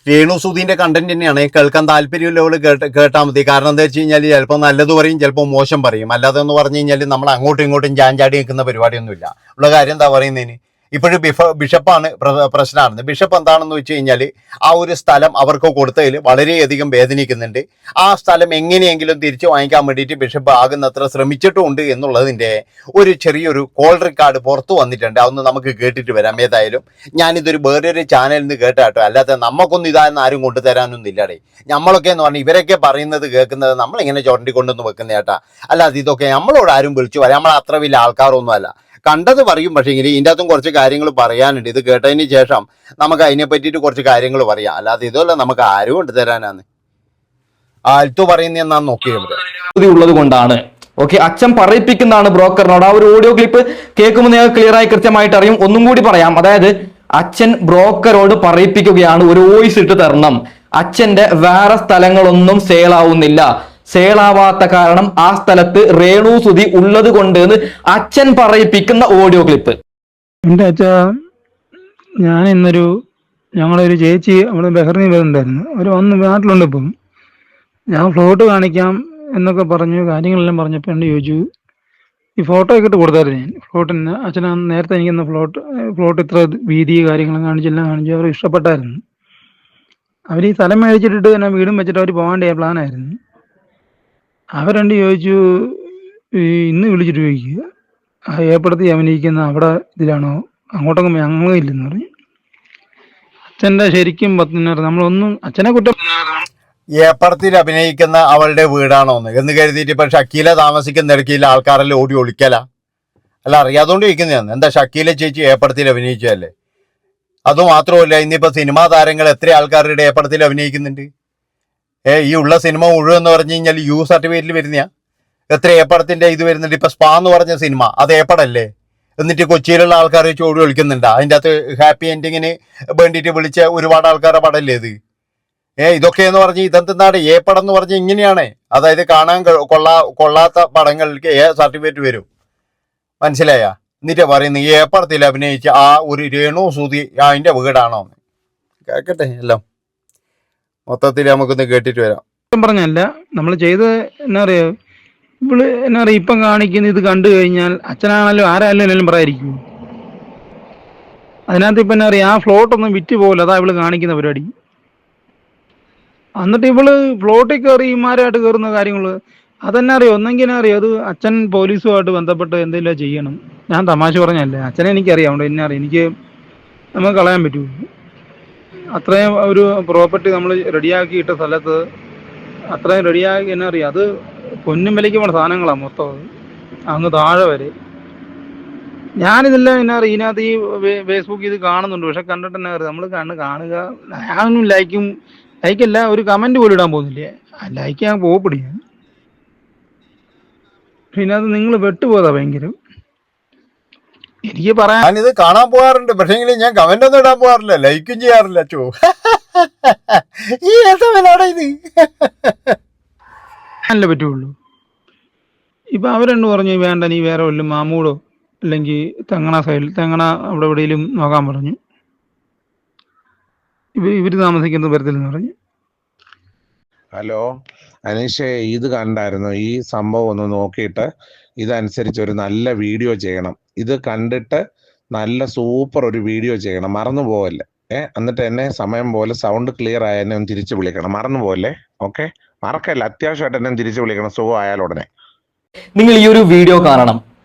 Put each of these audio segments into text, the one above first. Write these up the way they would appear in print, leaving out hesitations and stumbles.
രേണുസുധീന്റെ content തന്നെയാണ്. കേൾക്കാൻ താല്പര്യമുള്ളവർ കേട്ടാൽ മതി. കാരണം എന്താ വെച്ച് കഴിഞ്ഞാൽ ചിലപ്പോൾ നല്ലത് പറയും, ചിലപ്പോൾ മോശം പറയും. അല്ലാതെ എന്ന് പറഞ്ഞു കഴിഞ്ഞാൽ നമ്മൾ അങ്ങോട്ടും ഇങ്ങോട്ടും ചാഞ്ചാടി നിൽക്കുന്ന പരിപാടിയൊന്നുമില്ല. ഉള്ള കാര്യം എന്താ പറയുന്നതിന്, ഇപ്പോഴും ബിഷപ്പാണ് പ്രശ്നമാണെന്ന്. ബിഷപ്പ് എന്താണെന്ന് വെച്ച് കഴിഞ്ഞാൽ ആ ഒരു സ്ഥലം അവർക്ക് കൊടുത്തതിൽ വളരെയധികം വേദനിക്കുന്നുണ്ട്. ആ സ്ഥലം എങ്ങനെയെങ്കിലും തിരിച്ചു വാങ്ങിക്കാൻ വേണ്ടിയിട്ട് ബിഷപ്പ് ആകുന്നത്ര ശ്രമിച്ചിട്ടുമുണ്ട് എന്നുള്ളതിൻ്റെ ഒരു ചെറിയൊരു കോൾ റെക്കോർഡ് പുറത്തു വന്നിട്ടുണ്ട്. അതൊന്ന് നമുക്ക് കേട്ടിട്ട് വരാം. ഏതായാലും ഞാനിതൊരു വേറൊരു ചാനലിൽ നിന്ന് കേട്ടാട്ടോ, അല്ലാതെ നമുക്കൊന്നും ഇതായെന്ന് ആരും കൊണ്ടുതരാനൊന്നും ഇല്ലടേ. നമ്മളൊക്കെ എന്ന് പറഞ്ഞാൽ ഇവരൊക്കെ പറയുന്നത് കേൾക്കുന്നത് നമ്മളിങ്ങനെ ചുരണ്ടിക്കൊണ്ടൊന്ന് വെക്കുന്ന ചേട്ടാ. അല്ലാതെ ഇതൊക്കെ നമ്മളോട് ആരും വിളിച്ചു പറയാം, നമ്മൾ അത്ര വലിയ ആൾക്കാരൊന്നും അല്ല. കണ്ടത് പറയും, പക്ഷേ ഇങ്ങനെ ഇതിൻ്റെ അകത്തും കുറച്ച് കാര്യങ്ങൾ പറയാനുണ്ട്. ഇത് കേട്ടതിന് ശേഷം നമുക്ക് അതിനെ പറ്റിയിട്ട് കുറച്ച് കാര്യങ്ങൾ പറയാം. അല്ലാതെ ഇതല്ല നമുക്ക് ആരും കൊണ്ട് തരാനാന്ന് ആൽത്തു പറയുന്ന എന്നാ നോക്കിയത് ഉള്ളത് കൊണ്ടാണ്. ഓക്കെ, അച്ഛൻ പറയിപ്പിക്കുന്നതാണ് ബ്രോക്കറിനോട്. ആ ഒരു ഓഡിയോ ക്ലിപ്പ് കേൾക്കുമ്പോൾ നിങ്ങൾ ക്ലിയർ ആയി കൃത്യമായിട്ട് അറിയും. ഒന്നും കൂടി പറയാം. അതായത് അച്ഛൻ ബ്രോക്കറോട് പറയിപ്പിക്കുകയാണ്, ഒരു വോയിസ് ഇട്ട് തരണം, അച്ഛന്റെ വേറെ സ്ഥലങ്ങളൊന്നും സെയിലാവുന്നില്ല, സെയിലാവാത്ത കാരണം ആ സ്ഥലത്ത് രേണുസുധി ഉള്ളത് കൊണ്ട് എന്ന് അച്ഛൻ പറയിപ്പിക്കുന്ന ഓഡിയോ ക്ലിപ്പ്. എൻ്റെ അച്ഛാ, ഞാൻ ഞങ്ങളൊരു ചേച്ചി അവിടെ ബഹ്റിനിൽ വരുന്നുണ്ടായിരുന്നു. അവർ വന്ന് നാട്ടിലുണ്ട്. ഇപ്പം ഞാൻ ഫ്ലോട്ട് കാണിക്കാം എന്നൊക്കെ പറഞ്ഞു, കാര്യങ്ങളെല്ലാം പറഞ്ഞപ്പോൾ എന്നോട് ചോദിച്ചു, ഈ ഫോട്ടോ ഒക്കെ ഇട്ട് കൊടുത്തായിരുന്നു ഞാൻ ഫ്ലോട്ടിന്. അച്ഛനാ നേരത്തെ എനിക്കെന്ന ഫ്ലോട്ട് ഇത്ര വീതി കാര്യങ്ങളും കാണിച്ചെല്ലാം കാണിച്ചു. അവർ ഇഷ്ടപ്പെട്ടായിരുന്നു. അവർ ഈ സ്ഥലം മേടിച്ചിട്ടിട്ട് തന്നെ വീടും വെച്ചിട്ട് അവർ പോകാൻ പ്ലാനായിരുന്നു. അവരെണ്ട് ചോദിച്ചു, ഇന്ന് വിളിച്ചിട്ട് ചോദിക്കുക, ആ ഏപ്പടത്തി അഭിനയിക്കുന്ന അവിടെ ഇതിലാണോ, അങ്ങോട്ടൊന്നും ഞങ്ങളില്ലെന്ന് പറഞ്ഞു. അച്ഛൻ്റെ ശരിക്കും നമ്മളൊന്നും അച്ഛനെ കുറ്റം, ഏപ്പടത്തിൽ അഭിനയിക്കുന്ന അവളുടെ വീടാണോന്ന് എന്ന് കരുതിയിട്ട് ഇപ്പം ഷക്കീല താമസിക്കുന്ന ഇടയ്ക്കില്ല ആൾക്കാരെല്ലാം ഓടി ഒളിക്കല. അല്ല, അറിയാതുകൊണ്ട് ചോദിക്കുന്നതാണ്. എന്താ ഷക്കീല ചേച്ചി ഏപ്പടത്തിൽ അഭിനയിച്ചതല്ലേ? അതുമാത്രമല്ല, ഇന്നിപ്പോൾ സിനിമാ താരങ്ങൾ എത്ര ആൾക്കാരുടെ ഏപ്പടത്തിൽ അഭിനയിക്കുന്നുണ്ട്. ഈ ഉള്ള സിനിമ മുഴുവൻ എന്ന് പറഞ്ഞു കഴിഞ്ഞാൽ യു സർട്ടിഫിക്കറ്റിൽ വരുന്നയാ. എത്ര ഏപ്പടത്തിന്റെ ഇത് വരുന്നുണ്ട്. ഇപ്പൊ സ്പാ എന്ന് പറഞ്ഞ സിനിമ അത് ഏപ്പടല്ലേ? എന്നിട്ട് കൊച്ചിയിലുള്ള ആൾക്കാർ ചോടി വിളിക്കുന്നുണ്ട്. അതിൻ്റെ അകത്ത് ഹാപ്പി എൻഡിങ്ങിന് വേണ്ടിയിട്ട് വിളിച്ച ഒരുപാട് ആൾക്കാരുടെ പടല്ലേ ഇത്. ഇതൊക്കെ എന്ന് പറഞ്ഞ് ഇതെന്താണ് ഏപ്പടം എന്ന് പറഞ്ഞ് ഇങ്ങനെയാണ്. അതായത് കാണാൻ കൊള്ളാത്ത പടങ്ങൾക്ക് സർട്ടിഫിക്കറ്റ് വരും. മനസ്സിലായ? എന്നിട്ട് പറയുന്നത് ഈ ഏപ്പടത്തിൽ അഭിനയിച്ച ആ ഒരു രേണുസുധി അതിൻ്റെ വീടാണോ? കേൾക്കട്ടെ എല്ലാം മൊത്തത്തിൽ നമുക്കൊന്ന് കേട്ടിട്ട് വരാം. പറഞ്ഞല്ല നമ്മൾ ചെയ്ത് എന്നാ പറയാ, എന്നാ പറയാ, ഇപ്പം കാണിക്കുന്ന ഇത് കണ്ടു കഴിഞ്ഞാൽ അച്ഛനാണല്ലോ ആരായാലും പറയാതിരിക്കും. അതിനകത്ത് ഇപ്പം എന്നാ പറയാ, ആ ഫ്ലോട്ടൊന്നും വിറ്റ് പോകില്ല. അതാ ഇവള് കാണിക്കുന്ന പരിപാടി. എന്നിട്ട് ഇവള് ഫ്ലോട്ടിൽ കയറി ഇമാരായിട്ട് കയറുന്ന കാര്യങ്ങൾ അതെന്നാ അറിയോ, ഒന്നെങ്കിൽ എന്നാ അറിയോ, അത് അച്ഛൻ പോലീസുമായിട്ട് ബന്ധപ്പെട്ട് എന്തെങ്കിലും ചെയ്യണം. ഞാൻ തമാശ പറഞ്ഞല്ലേ, അച്ഛനെ എനിക്കറിയാം. അതുകൊണ്ട് എന്നാ അറിയാം, എനിക്ക് നമുക്ക് കളയാൻ പറ്റുമോ? അത്രയും ഒരു പ്രോപ്പർട്ടി നമ്മൾ റെഡിയാക്കി ഇട്ട സ്ഥലത്ത് അത്രയും റെഡിയാക്കി എന്നാ അറിയാം, അത് പൊന്നും വിലയ്ക്ക് പോണ സാധനങ്ങളാണ് മൊത്തം. അത് അങ്ങ് താഴെ വരെ. ഞാനിതെല്ലാം എന്നാ അറിയാം, ഇതിനകത്ത് ഈ ഫേസ്ബുക്കിൽ ഇത് കാണുന്നുണ്ട്. പക്ഷെ കണ്ടിട്ട് എന്നാ അറിയാം, നമ്മൾ കാണുക, ഞാനൊന്നും ലൈക്കല്ല, ഒരു കമന്റ് പോലും ഇടാൻ പോകുന്നില്ലേ. ലൈക്ക് ഞാൻ പോകപ്പിടിയാ. പിന്നെ അത് നിങ്ങൾ വെട്ടുപോതാ ഭയങ്കരം. എനിക്ക് പറയാൻ, ഞാനിത് കാണാൻ പോകാറുണ്ട്, പക്ഷേ ഞാൻ കമന്റ് ഒന്നും ഇടാൻ പോകാറില്ല, ലൈക്കും ചെയ്യാറില്ല. ഈ ഇത് അല്ലേ പറ്റുള്ളൂ. ഇപ്പൊ അവരെന്ന് പറഞ്ഞു, വേണ്ട നീ വേറെ വല്ലതും മാമൂടോ അല്ലെങ്കിൽ തെങ്ങണ അവിടെ എവിടെയെങ്കിലും നോക്കാൻ പറഞ്ഞു. ഇവര് താമസിക്കുന്ന വരത്തില്ലെന്ന് പറഞ്ഞു. ഹലോ അനീഷേ, ഇത് കണ്ടായിരുന്നു? ഈ സംഭവം ഒന്ന് നോക്കിയിട്ട് ഇതനുസരിച്ച് ഒരു നല്ല വീഡിയോ ചെയ്യണം. ഇത് കണ്ടിട്ട് നല്ല സൂപ്പർ ഒരു വീഡിയോ ചെയ്യണം, മറന്നു പോവല്ലേ. എന്നിട്ട് എന്നെ സമയം പോലെ സൗണ്ട് ക്ലിയർ ആയ എന്നെ ഒന്ന് തിരിച്ചു വിളിക്കണം, മറന്നു പോവല്ലേ. ഓക്കെ, മറക്കല്ല, അത്യാവശ്യമായിട്ട് എന്നെ തിരിച്ചു വിളിക്കണം, സുഖം ആയാൽ ഉടനെ. നിങ്ങൾ ഈ ഒരു വീഡിയോ കാണണം.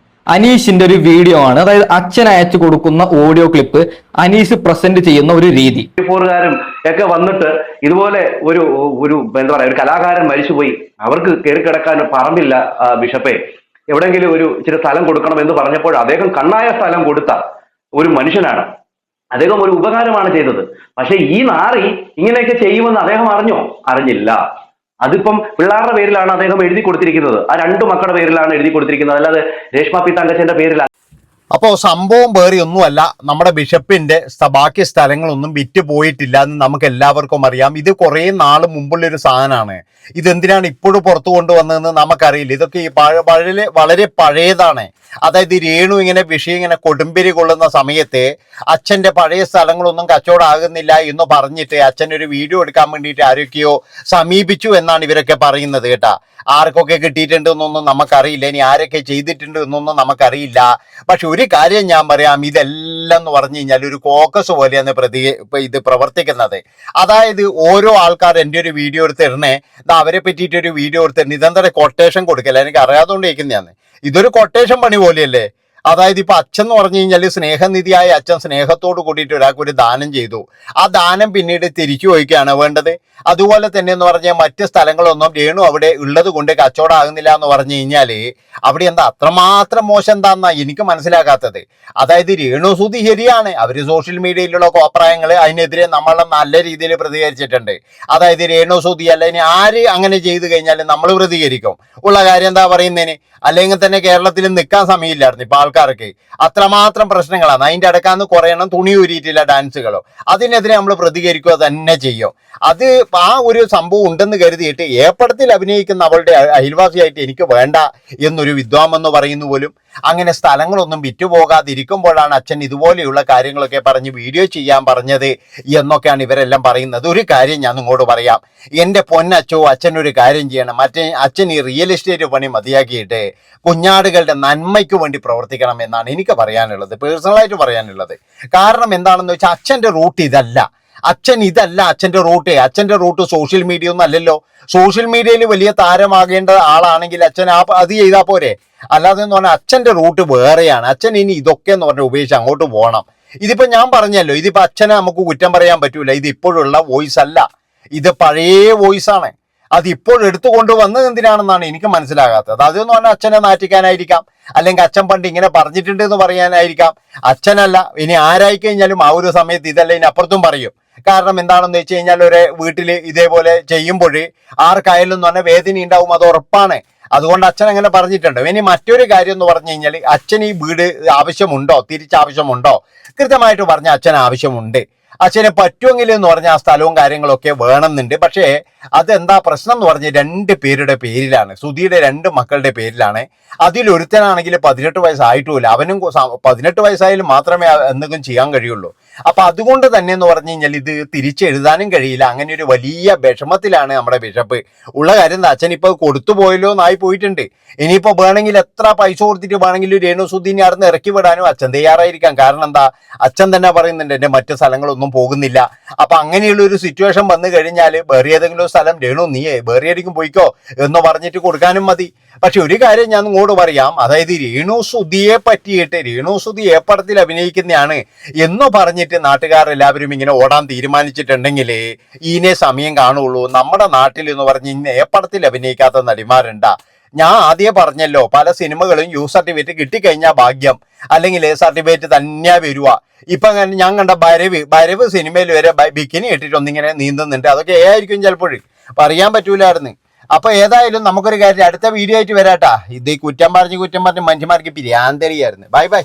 അനീഷിന്റെ ഒരു വീഡിയോ ആണ്. അതായത് അച്ഛൻ അയച്ചു കൊടുക്കുന്ന ഓഡിയോ ക്ലിപ്പ് അനീഷ് പ്രസന്റ് ചെയ്യുന്ന ഒരു രീതി. ും ഒക്കെ വന്നിട്ട് ഇതുപോലെ ഒരു എന്താ പറയാ, ഒരു കലാകാരൻ മരിച്ചുപോയി, അവർക്ക് കയറി കിടക്കാൻ പറമ്പില്ല ബിഷപ്പേ, എവിടെയെങ്കിലും ഒരു ഇച്ചിരി സ്ഥലം കൊടുക്കണം എന്ന് പറഞ്ഞപ്പോൾ അദ്ദേഹം കണ്ണായ സ്ഥലം കൊടുത്ത ഒരു മനുഷ്യനാണ്. അദ്ദേഹം ഒരു ഉപകാരമാണ് ചെയ്തത്. പക്ഷെ ഈ നാറി ഇങ്ങനെയൊക്കെ ചെയ്യുമെന്ന് അദ്ദേഹം അറിഞ്ഞില്ല. അതിപ്പം പിള്ളേരുടെ പേരിലാണ് അദ്ദേഹം എഴുതി കൊടുത്തിരിക്കുന്നത്. ആ 2 മക്കളുടെ പേരിലാണ് എഴുതി കൊടുത്തിരിക്കുന്നത്, അല്ലാതെ രേഷ്മ പി തങ്കച്ചന്റെ പേരിലാണ്. അപ്പോൾ സംഭവം വേറെ ഒന്നുമല്ല, നമ്മുടെ ബിഷപ്പിന്റെ ബാക്കി സ്ഥലങ്ങളൊന്നും വിറ്റ് പോയിട്ടില്ല എന്ന് നമുക്ക് എല്ലാവർക്കും അറിയാം. ഇത് കുറേ നാൾ മുമ്പുള്ളൊരു സാധനമാണ്. ഇതെന്തിനാണ് ഇപ്പോഴും പുറത്തു കൊണ്ടുവന്നതെന്ന് നമുക്കറിയില്ല. ഇതൊക്കെ ഈ വളരെ പഴയതാണ്. അതായത് രേണു ഇങ്ങനെ വിഷയം ഇങ്ങനെ കൊടുമ്പിരി കൊള്ളുന്ന സമയത്ത് അച്ഛൻ്റെ പഴയ സ്ഥലങ്ങളൊന്നും കച്ചവടമാകുന്നില്ല എന്ന് പറഞ്ഞിട്ട് അച്ഛൻ ഒരു വീഡിയോ എടുക്കാൻ വേണ്ടിയിട്ട് ആരൊക്കെയോ സമീപിച്ചു എന്നാണ് ഇവരൊക്കെ പറയുന്നത് കേട്ടാ. ആർക്കൊക്കെ കിട്ടിയിട്ടുണ്ട് എന്നൊന്നും നമുക്കറിയില്ല, ഇനി ആരൊക്കെ ചെയ്തിട്ടുണ്ട് എന്നൊന്നും നമുക്കറിയില്ല. പക്ഷെ ഒരു കാര്യം ഞാൻ പറയാം, ഇതെല്ലാം എന്ന് പറഞ്ഞു കഴിഞ്ഞാൽ ഒരു കോക്കസ് പോലെയാണ് ഇത് പ്രവർത്തിക്കുന്നത്. അതായത് ഓരോ ആൾക്കാർ എൻ്റെ ഒരു വീഡിയോ എടുത്തിരുന്നേ, അവരെ പറ്റിയിട്ടൊരു വീഡിയോ എടുത്തിരുന്നു, ഇതെന്താ കൊട്ടേഷൻ കൊടുക്കല, എനിക്ക് അറിയാതുകൊണ്ടിരിക്കുന്നതാണ്. ഇതൊരു കൊട്ടേഷൻ പണി പോലെയല്ലേ. അതായത് ഇപ്പൊ അച്ഛൻ എന്ന് പറഞ്ഞു കഴിഞ്ഞാൽ സ്നേഹനിധിയായ അച്ഛൻ സ്നേഹത്തോട് കൂടിയിട്ട് ഒരാൾക്ക് ഒരു ദാനം ചെയ്തു. ആ ദാനം പിന്നീട് തിരിച്ചു വയ്ക്കുകയാണ് വേണ്ടത്. അതുപോലെ തന്നെ എന്ന് പറഞ്ഞാൽ മറ്റ് സ്ഥലങ്ങളൊന്നും രേണു അവിടെ ഉള്ളത് കൊണ്ട് കച്ചവടം ആകുന്നില്ല എന്ന് പറഞ്ഞു കഴിഞ്ഞാൽ അവിടെ എന്താ അത്രമാത്രം മോശം എന്താന്നാ എനിക്ക് മനസ്സിലാക്കാത്തത്. അതായത് രേണു സുധി ശരിയാണ്, അവര് സോഷ്യൽ മീഡിയയിലുള്ള കോപ്രായങ്ങൾ അതിനെതിരെ നമ്മളെ നല്ല രീതിയിൽ പ്രതികരിച്ചിട്ടുണ്ട്. അതായത് രേണു സുധി അല്ല, ഇനി ആര് അങ്ങനെ ചെയ്തു കഴിഞ്ഞാൽ നമ്മൾ പ്രതികരിക്കും. ഉള്ള കാര്യം എന്താ പറയുന്നതിന്, അല്ലെങ്കിൽ തന്നെ കേരളത്തിൽ നിൽക്കാൻ സമയമില്ലായിരുന്നു ഇപ്പൊ ആൾക്കാർക്ക്. അത്രമാത്രം പ്രശ്നങ്ങളാണ്. അതിൻ്റെ ഇടക്കാന്ന് കുറേ എണ്ണം തുണി ഊരിയിട്ടില്ല ഡാൻസുകളോ, അതിനെതിരെ നമ്മൾ പ്രതികരിക്കുക തന്നെ ചെയ്യും. അത് ആ ഒരു സംഭവം ഉണ്ടെന്ന് കരുതിയിട്ട് ഏപ്പടത്തിൽ അഭിനയിക്കുന്ന അവളുടെ അയൽവാസിയായിട്ട് എനിക്ക് വേണ്ട എന്നൊരു വിദ്വാമെന്ന് പറയുന്നു പോലും. അങ്ങനെ സ്ഥലങ്ങളൊന്നും വിറ്റുപോകാതിരിക്കുമ്പോഴാണ് അച്ഛൻ ഇതുപോലെയുള്ള കാര്യങ്ങളൊക്കെ പറഞ്ഞ് വീഡിയോ ചെയ്യാൻ പറഞ്ഞത് എന്നൊക്കെയാണ് ഇവരെല്ലാം പറയുന്നത്. ഒരു കാര്യം ഞാൻ നിങ്ങളോട് പറയാം, എൻ്റെ പൊന്നച്ചോ, അച്ഛനൊരു കാര്യം ചെയ്യണം. അച്ഛൻ ഈ റിയൽ എസ്റ്റേറ്റ് പണി മതിയാക്കിയിട്ട് കുഞ്ഞാടുകളുടെ നന്മയ്ക്ക് വേണ്ടി പ്രവർത്തിക്കണം എന്നാണ് എനിക്ക് പറയാനുള്ളത്, പേഴ്സണലായിട്ട് പറയാനുള്ളത്. കാരണം എന്താണെന്ന് വെച്ചാൽ അച്ഛൻ്റെ റൂട്ട് ഇതല്ല. അച്ഛൻ്റെ റൂട്ട് സോഷ്യൽ മീഡിയ ഒന്നും അല്ലല്ലോ. സോഷ്യൽ മീഡിയയിൽ വലിയ താരമാകേണ്ട ആളാണെങ്കിൽ അച്ഛൻ അത് ചെയ്താൽ പോരെ. അല്ലാതെ എന്ന് പറഞ്ഞാൽ അച്ഛൻ്റെ റൂട്ട് വേറെയാണ്. അച്ഛൻ ഇനി ഇതൊക്കെ എന്ന് പറഞ്ഞാൽ ഉപയോഗിച്ച് അങ്ങോട്ട് പോകണം. ഇതിപ്പോ ഞാൻ പറഞ്ഞല്ലോ, ഇതിപ്പോ അച്ഛനെ നമുക്ക് കുറ്റം പറയാൻ പറ്റൂല. ഇത് ഇപ്പോഴുള്ള വോയിസ് അല്ല, ഇത് പഴയ വോയിസ് ആണ്. അത് ഇപ്പോൾ എടുത്തുകൊണ്ട് വന്നത് എന്തിനാണെന്നാണ് എനിക്ക് മനസ്സിലാകാത്തത്. അതെന്ന് പറഞ്ഞാൽ അച്ഛനെ നാറ്റിക്കാനായിരിക്കാം, അല്ലെങ്കിൽ അച്ഛൻ പണ്ട് ഇങ്ങനെ പറഞ്ഞിട്ടുണ്ട് എന്ന് പറയാനായിരിക്കാം. അച്ഛനല്ല, ഇനി ആരായി കഴിഞ്ഞാലും ആ ഒരു സമയത്ത് ഇതല്ല ഇനി അപ്പുറത്തും പറയും. കാരണം എന്താണെന്ന് വെച്ച് കഴിഞ്ഞാൽ ഒരു വീട്ടിൽ ഇതേപോലെ ചെയ്യുമ്പോൾ ആർക്കായാലും എന്ന് പറഞ്ഞാൽ വേദന ഉണ്ടാവും, അത് ഉറപ്പാണ്. അതുകൊണ്ട് അച്ഛൻ അങ്ങനെ പറഞ്ഞിട്ടുണ്ട്. ഇനി മറ്റൊരു കാര്യം എന്ന് പറഞ്ഞു കഴിഞ്ഞാൽ അച്ഛൻ ഈ വീട് ആവശ്യമുണ്ടോ, തിരിച്ചാവശ്യമുണ്ടോ, കൃത്യമായിട്ട് പറഞ്ഞ അച്ഛൻ ആവശ്യമുണ്ട്. അച്ഛനെ പറ്റുമെങ്കിൽ എന്ന് പറഞ്ഞാൽ ആ സ്ഥലവും കാര്യങ്ങളൊക്കെ വേണമെന്നുണ്ട്. പക്ഷേ അതെന്താ പ്രശ്നം എന്ന് പറഞ്ഞാൽ 2 പേരുടെ പേരിലാണ്, സുധിയുടെ 2 മക്കളുടെ പേരിലാണ്. അതിലൊരുത്തനാണെങ്കിൽ 18 വയസ്സായിട്ടുമില്ല, അവനും 18 വയസ്സായാലും മാത്രമേ എന്തെങ്കിലും ചെയ്യാൻ കഴിയുള്ളൂ. അപ്പൊ അതുകൊണ്ട് തന്നെ എന്ന് പറഞ്ഞു കഴിഞ്ഞാൽ ഇത് തിരിച്ചെഴുതാനും കഴിയില്ല. അങ്ങനെ ഒരു വലിയ വിഷമത്തിലാണ് നമ്മുടെ ബിഷപ്പ്. ഉള്ള കാര്യം എന്താ, അച്ഛൻ ഇപ്പൊ കൊടുത്തു പോയല്ലോ എന്നായി പോയിട്ടുണ്ട്. ഇനിയിപ്പോ വേണമെങ്കിൽ എത്ര പൈസ കൊടുത്തിട്ട് വേണമെങ്കിലും രേണു സുധീനെ അവിടെ നിന്ന് ഇറക്കി വിടാനും അച്ഛൻ തയ്യാറായിരിക്കാം. കാരണം എന്താ, അച്ഛൻ തന്നെ പറയുന്നുണ്ട് എന്റെ മറ്റു സ്ഥലങ്ങളൊന്നും പോകുന്നില്ല. അപ്പൊ അങ്ങനെയുള്ള ഒരു സിറ്റുവേഷൻ വന്നു കഴിഞ്ഞാൽ വേറെ ഏതെങ്കിലും സ്ഥലം രേണു നീ വേറെ ആയിരിക്കും പോയിക്കോ എന്ന് പറഞ്ഞിട്ട് കൊടുക്കാനും മതി. പക്ഷെ ഒരു കാര്യം ഞാൻ നിങ്ങളോട് പറയാം, അതായത് രേണു സുധിയെ പറ്റിയിട്ട് രേണു സുധി ഏപ്പടത്തിൽ അഭിനയിക്കുന്നതാണ് എന്ന് പറഞ്ഞിട്ട് നാട്ടുകാരെല്ലാവരും ഇങ്ങനെ ഓടാൻ തീരുമാനിച്ചിട്ടുണ്ടെങ്കിൽ ഇതിനെ സമയം കാണുള്ളൂ. നമ്മുടെ നാട്ടിൽ എന്ന് പറഞ്ഞ് ഇന്ന് ഏപ്പടത്തിൽ അഭിനയിക്കാത്ത നടിമാരുണ്ടാ. ഞാൻ ആദ്യം പറഞ്ഞല്ലോ, പല സിനിമകളും യു സർട്ടിഫിക്കറ്റ് കിട്ടിക്കഴിഞ്ഞാൽ ഭാഗ്യം, അല്ലെങ്കിൽ എ സർട്ടിഫിക്കറ്റ് തന്നെ വരുക. ഇപ്പൊ ഞാൻ കണ്ട ഭരവ് സിനിമയിൽ വരെ ബിക്കിനി ഇട്ടിട്ടൊന്നിങ്ങനെ നീന്തുന്നുണ്ട്. അതൊക്കെ ആയിരിക്കും ചിലപ്പോൾ, പറയാൻ പറ്റൂലായിരുന്നു. അപ്പൊ ഏതായാലും നമുക്കൊരു കാര്യം, അടുത്ത വീഡിയോ ആയിട്ട് വരാട്ടാ. ഇത് കുറ്റം പറഞ്ഞ് മനുഷ്യന്മാർക്ക് പിരാന്തരിയായിരുന്നു. Bye bye.